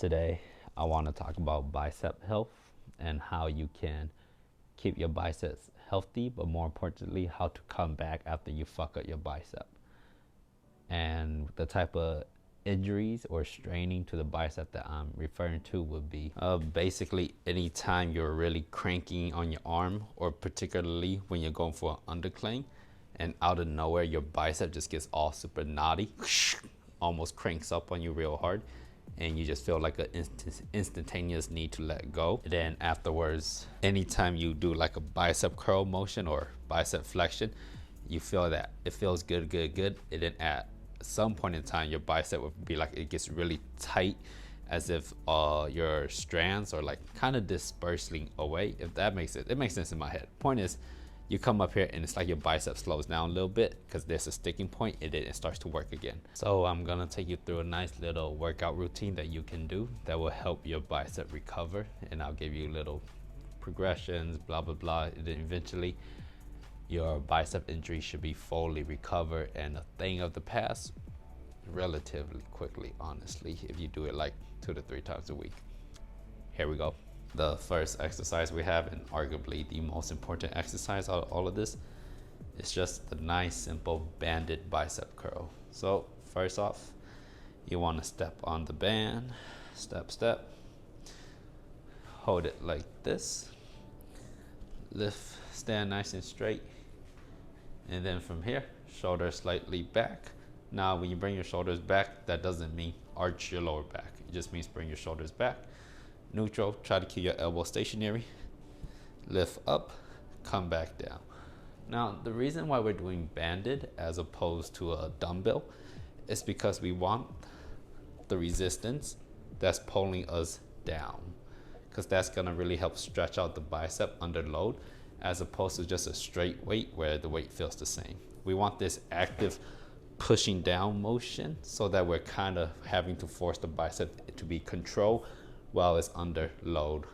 Today, I want to talk about bicep health and how you can keep your biceps healthy, but more importantly, how to come back after you fuck up your bicep. And the type of injuries or straining to the bicep that I'm referring to would be basically anytime you're really cranking on your arm, or particularly when you're going for an undercling and out of nowhere your bicep just gets all super knotty, almost cranks up on you real hard, and you just feel like an instantaneous need to let go. And then afterwards, anytime you do like a bicep curl motion or bicep flexion, you feel that it feels good. And then at some point in time, your bicep would be like, it gets really tight, as if your strands are like kind of dispersing away. If that makes it makes sense in my head. Point is, you come up here and it's like your bicep slows down a little bit because there's a sticking point, and then it starts to work again. So I'm gonna take you through a nice little workout routine that you can do that will help your bicep recover, and I'll give you little progressions, blah blah blah, and then eventually your bicep injury should be fully recovered and a thing of the past relatively quickly, honestly, if you do it like 2 to 3 times a week. Here we go. The first exercise we have, and arguably the most important exercise out of all of this, is just the nice simple banded bicep curl. So first off, you want to step on the band, step, hold it like this, lift, stand nice and straight, and then from here, shoulders slightly back. Now when you bring your shoulders back, that doesn't mean arch your lower back, it just means bring your shoulders back. Neutral, try to keep your elbow stationary, lift up, come back down. Now the reason why we're doing banded as opposed to a dumbbell is because we want the resistance that's pulling us down, because that's gonna really help stretch out the bicep under load, as opposed to just a straight weight where the weight feels the same. We want this active pushing down motion, so that we're kind of having to force the bicep to be controlled while it's under load,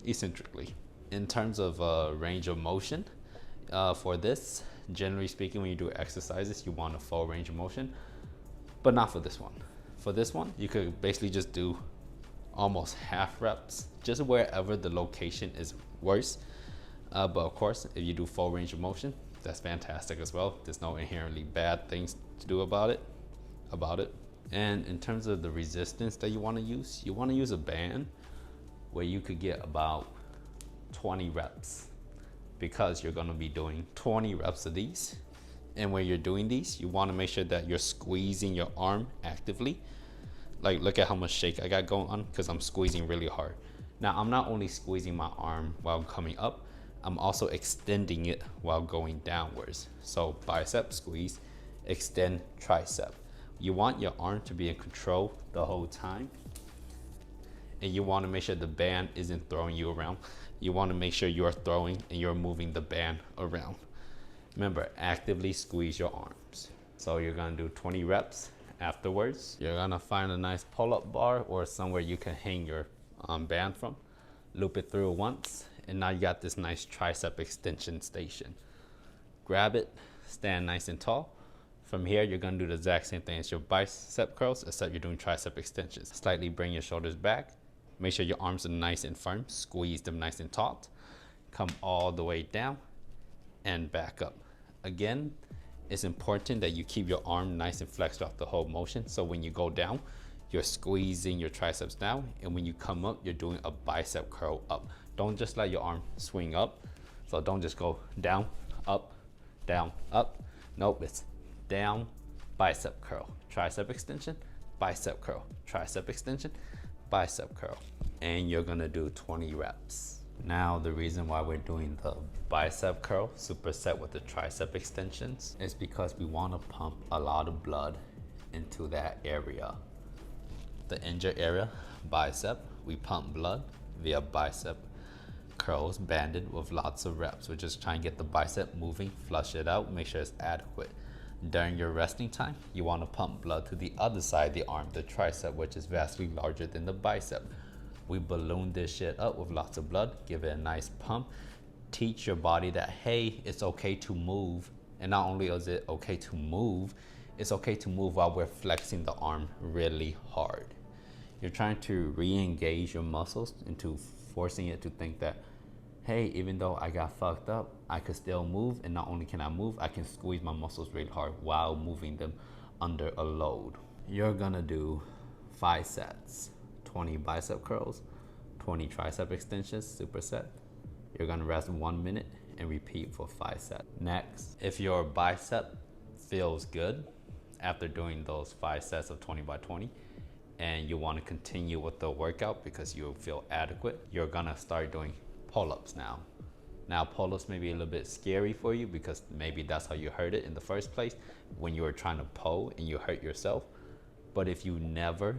eccentrically. In terms of range of motion, for this, generally speaking, when you do exercises, you want a full range of motion, but not for this one. For this one, you could basically just do almost half reps, just wherever the location is worse. But of course, if you do full range of motion, that's fantastic as well. There's no inherently bad things to do about it. And in terms of the resistance that you want to use a band where you could get about 20 reps, because you're going to be doing 20 reps of these. And when you're doing these, you want to make sure that you're squeezing your arm actively. Like, look at how much shake I got going on, because I'm squeezing really hard. Now, I'm not only squeezing my arm while coming up, I'm also extending it while going downwards. So bicep squeeze, extend tricep. You want your arm to be in control the whole time, and you want to make sure the band isn't throwing you around. You want to make sure you're throwing and you're moving the band around. Remember, actively squeeze your arms. So you're going to do 20 reps. Afterwards, you're going to find a nice pull-up bar or somewhere you can hang your band from. Loop it through once, and now you got this nice tricep extension station. Grab it, stand nice and tall. From here, you're gonna do the exact same thing as your bicep curls, except you're doing tricep extensions. Slightly bring your shoulders back. Make sure your arms are nice and firm. Squeeze them nice and taut. Come all the way down and back up. Again, it's important that you keep your arm nice and flexed throughout the whole motion. So when you go down, you're squeezing your triceps down. And when you come up, you're doing a bicep curl up. Don't just let your arm swing up. So don't just go down, up, down, up. Nope, it's down, bicep curl, tricep extension, bicep curl, tricep extension, bicep curl. And you're gonna do 20 reps. Now, the reason why we're doing the bicep curl superset with the tricep extensions is because we wanna pump a lot of blood into that area. The injured area, bicep, we pump blood via bicep curls banded with lots of reps. We're just trying to get the bicep moving, flush it out, make sure it's adequate. During your resting time, you want to pump blood to the other side of the arm, the tricep, which is vastly larger than the bicep. We balloon this shit up with lots of blood, give it a nice pump, teach your body that, hey, it's okay to move. And not only is it okay to move, it's okay to move while we're flexing the arm really hard. You're trying to re-engage your muscles into forcing it to think that, hey, even though I got fucked up, I could still move. And not only can I move, I can squeeze my muscles really hard while moving them under a load. You're gonna do 5 sets, 20 bicep curls, 20 tricep extensions, superset. You're gonna rest 1 minute and repeat for 5 sets. Next, if your bicep feels good after doing those 5 sets of 20 by 20, and you want to continue with the workout because you feel adequate, you're gonna start doing pull-ups now. Now, pull-ups may be a little bit scary for you because maybe that's how you hurt it in the first place when you were trying to pull and you hurt yourself. But if you never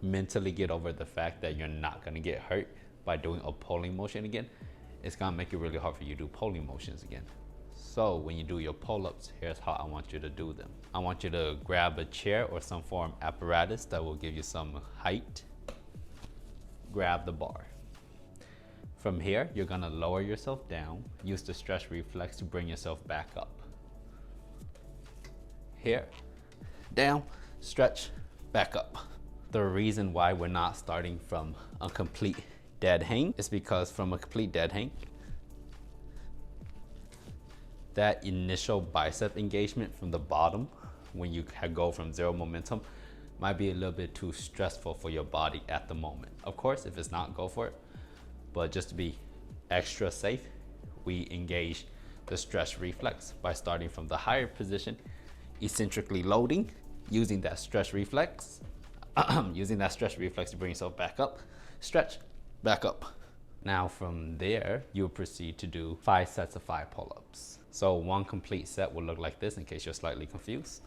mentally get over the fact that you're not gonna get hurt by doing a pulling motion again, it's gonna make it really hard for you to do pulling motions again. So when you do your pull-ups, here's how I want you to do them. I want you to grab a chair or some form of apparatus that will give you some height. Grab the bar. From here, you're gonna lower yourself down. Use the stretch reflex to bring yourself back up. Here, down, stretch, back up. The reason why we're not starting from a complete dead hang is because from a complete dead hang, that initial bicep engagement from the bottom, when you go from 0 momentum, might be a little bit too stressful for your body at the moment. Of course, if it's not, go for it. But just to be extra safe, we engage the stretch reflex by starting from the higher position, eccentrically loading, using that stretch reflex, using that stretch reflex to bring yourself back up, stretch, back up. Now from there, you'll proceed to do 5 sets of 5 pull-ups. So one complete set will look like this in case you're slightly confused.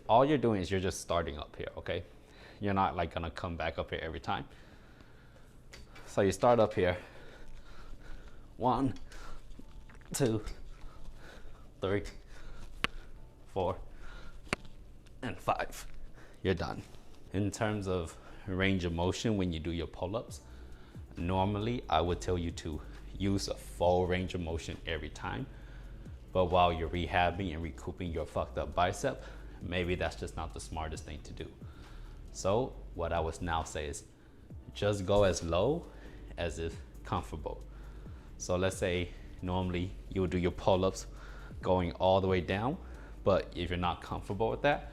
All you're doing is you're just starting up here, okay? You're not like gonna come back up here every time. So you start up here. 1, 2, 3, 4, and 5. You're done. In terms of range of motion when you do your pull-ups, normally I would tell you to use a full range of motion every time. But while you're rehabbing and recouping your fucked up bicep, maybe that's just not the smartest thing to do. So what I would now say is just go as low as is comfortable. So let's say normally you would do your pull-ups going all the way down, but if you're not comfortable with that,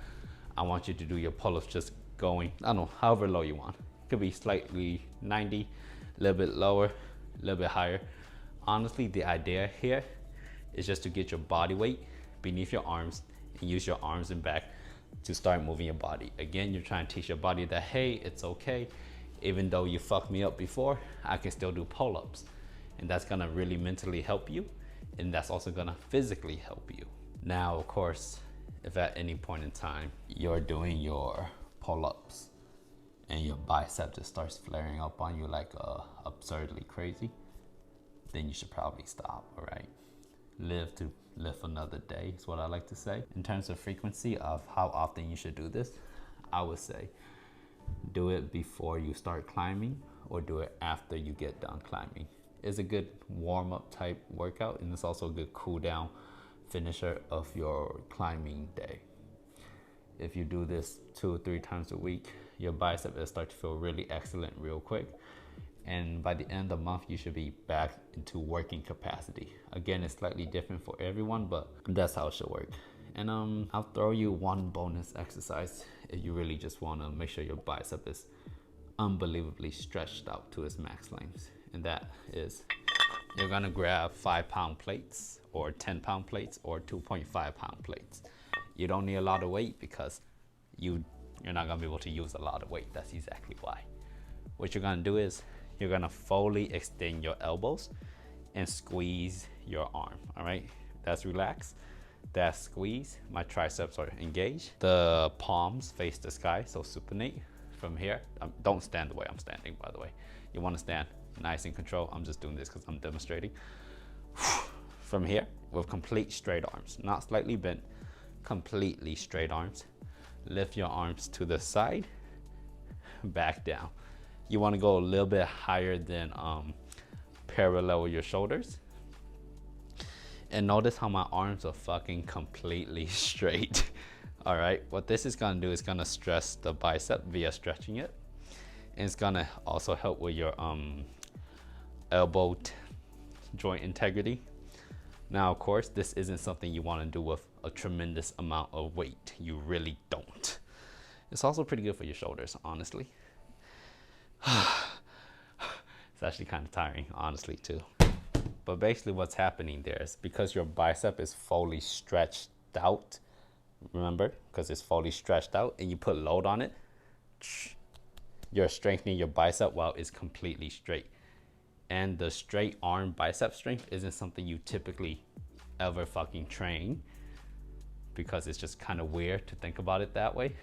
I want you to do your pull-ups just going, I don't know, however low you want. It could be slightly 90, a little bit lower, a little bit higher. Honestly, the idea here is just to get your body weight beneath your arms and use your arms and back to start moving your body. Again, you're trying to teach your body that, hey, it's okay. Even though you fucked me up before, I can still do pull-ups. And that's gonna really mentally help you. And that's also gonna physically help you. Now, of course, if at any point in time you're doing your pull-ups and your bicep just starts flaring up on you like absurdly crazy, then you should probably stop, all right? Live to live another day is what I like to say. In terms of frequency of how often you should do this, I would say do it before you start climbing or do it after you get done climbing. It's a good warm-up type workout, and it's also a good cool down finisher of your climbing day. If you do this 2 or 3 times a week, your bicep will start to feel really excellent real quick. And by the end of the month, you should be back into working capacity. Again, it's slightly different for everyone, but that's how it should work. And I'll throw you one bonus exercise if you really just want to make sure your bicep is unbelievably stretched out to its max length. And that is, you're gonna grab 5-pound plates or 10-pound plates or 2.5-pound plates. You don't need a lot of weight because you're not gonna be able to use a lot of weight. That's exactly why. What you're gonna do is you're gonna fully extend your elbows and squeeze your arm, all right? That's relax, that's squeeze. My triceps are engaged. The palms face the sky, so supinate from here. Don't stand the way I'm standing, by the way. You wanna stand nice and control. I'm just doing this because I'm demonstrating. From here, with complete straight arms, not slightly bent, completely straight arms. Lift your arms to the side, back down. You want to go a little bit higher than parallel with your shoulders. And notice how my arms are fucking completely straight. All right, what this is gonna do is gonna stress the bicep via stretching it. And it's gonna also help with your elbow joint integrity. Now, of course, this isn't something you wanna do with a tremendous amount of weight. You really don't. It's also pretty good for your shoulders, honestly. It's actually kind of tiring, honestly, too. But basically what's happening there is because your bicep is fully stretched out, remember, because it's fully stretched out and you put load on it, you're strengthening your bicep while it's completely straight. And the straight arm bicep strength isn't something you typically ever fucking train, because it's just kind of weird to think about it that way.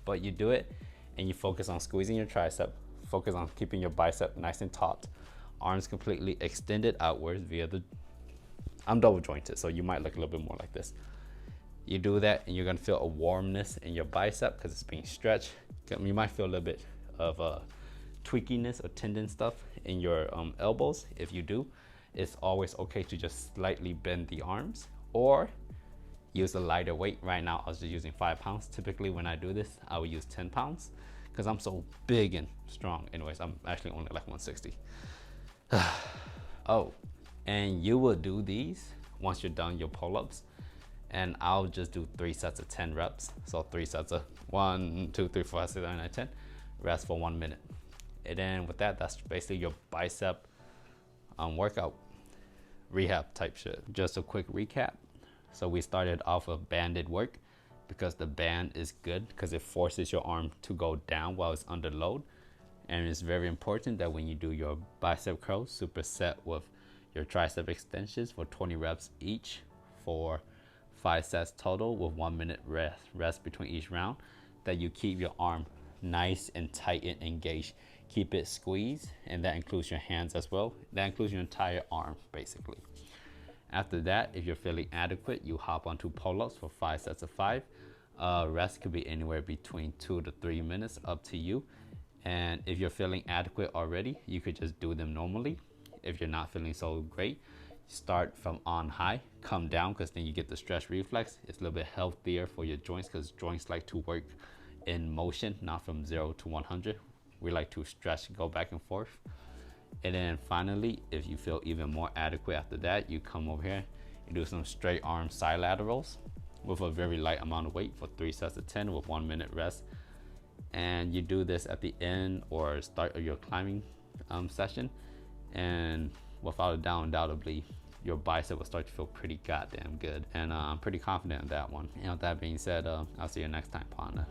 But you do it and you focus on squeezing your tricep, focus on keeping your bicep nice and taut, arms completely extended outwards via the, I'm double jointed, so you might look a little bit more like this. You do that and you're gonna feel a warmness in your bicep because it's being stretched. You might feel a little bit of a tweakiness or tendon stuff in your elbows. If you do, it's always okay to just slightly bend the arms or use a lighter weight. Right now I was just using 5 pounds. Typically when I do this, I would use 10 pounds because I'm so big and strong. Anyways, I'm actually only like 160. Oh, and you will do these once you're done your pull-ups, and I'll just do 3 sets of 10 reps. So 3 sets of 1, 2, 3, 4, 5, 6, 7, 8, 9, 10, rest for 1 minute. And then with that, that's basically your bicep workout, rehab type shit. Just a quick recap. So we started off with banded work because the band is good because it forces your arm to go down while it's under load. And it's very important that when you do your bicep curls, superset with your tricep extensions for 20 reps each for 5 sets total with 1 minute rest between each round, that you keep your arm nice and tight and engaged. Keep it squeezed, and that includes your hands as well. That includes your entire arm, basically. After that, if you're feeling adequate, you hop onto pull-ups for 5 sets of 5. Rest could be anywhere between 2 to 3 minutes, up to you. And if you're feeling adequate already, you could just do them normally. If you're not feeling so great, start from on high, come down, because then you get the stretch reflex. It's a little bit healthier for your joints because joints like to work in motion, not from 0 to 100. We like to stretch, go back and forth. And then finally, if you feel even more adequate after that, you come over here and do some straight arm side laterals with a very light amount of weight for 3 sets of 10 with 1 minute rest. And you do this at the end or start of your climbing session, and without a doubt, undoubtedly, your bicep will start to feel pretty goddamn good. And I'm pretty confident in that one. And with that being said, I'll see you next time, partner.